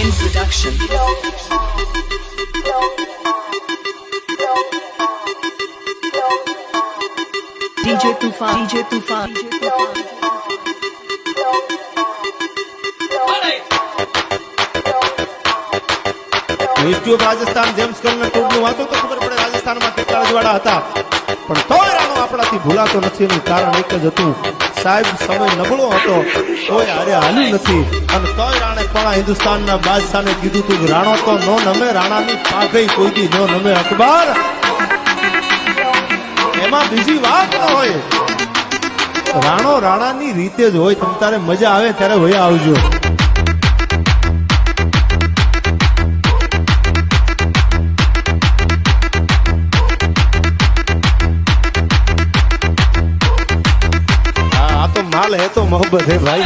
Harmin Production. DJ Tufan. YouTube Rajasthan James કરને ટૂરનું વાંચો તો ખબર પડે રાજસ્થાનમાં કેટલા અજવાળા હતા, પણ તોય રાણો આપણાથી ભૂલાતો નથી. એનું કારણ એક જ હતું, સાહેબ સમય નબળો હતો, કોઈ હારે હાલ્યું નથી, અને તોય રાણે પણ હિન્દુસ્તાનના બાદશાહને કીધું તું રાણો તો નો નમે, રાણાની પાઘઈ કોઈ દી નો નમે અખબાર. એમાં બીજી વાત ન હોય, રાણો રાણાની રીતે જ હોય. તમ તારે મજા આવે ત્યારે વયા આવજો. माल है तो मोहब्बत है भाई.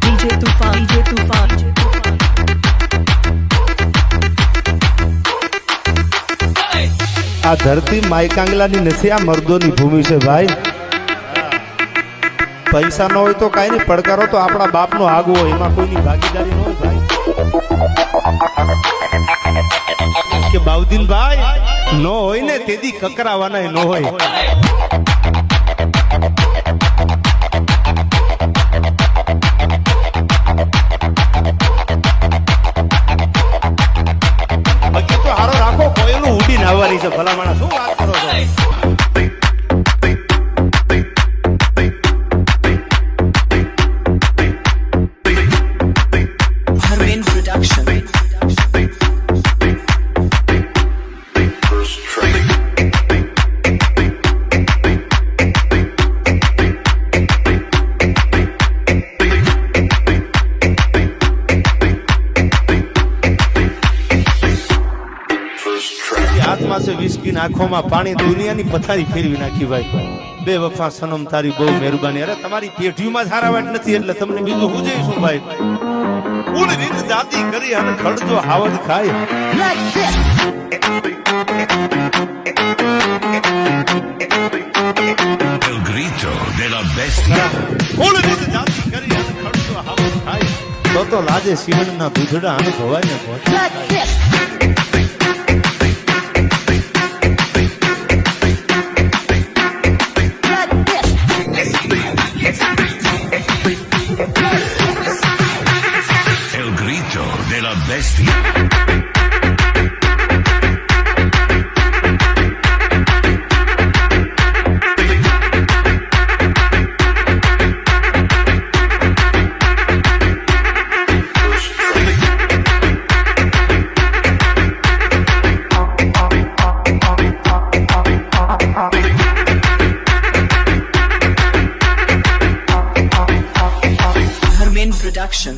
DJ Tufan. આ ધરતી માયકાંગલાની નથી, આ મર્દોની ભૂમિ છે ભાઈ. પૈસા ન હોય તો કઈ નહીં, પડકારો તો આપણા બાપનો આગવો હોય, એમાં કોઈની ભાગીદારી ન હોય ભાઈ. કે બાઉદીન ભાઈ નો હોય ને તેદી કકરાવાના નો હોય. બાકી તો હારો રાખો, કોઈનું ઉડીને આવવાની છે. ભલા માણસ શું વાત કરો છો? Harmin Production. હાથમાં છે વિસ્કી, આંખોમાં પાણી, દુનિયાની પથારી ફેરવી નાખી ભાઈ. બે વફા સનમ તારી બહુ મહેરબાની. અરે તમારી પેઢીમાં સારા વાત નથી એટલે તમને બીજું હું જઈશું ભાઈ. કુલ રીત જાતિ કરી અને ખડજો હાવડ ખાય. El grito de la bestia. કુલ રીત જાતિ કરી અને ખડજો હાવડ ખાય. તો લાજે શિવણના દૂધડા અને ધોવાય ને પહોંચે. El grito de la bestia. Harmin Production.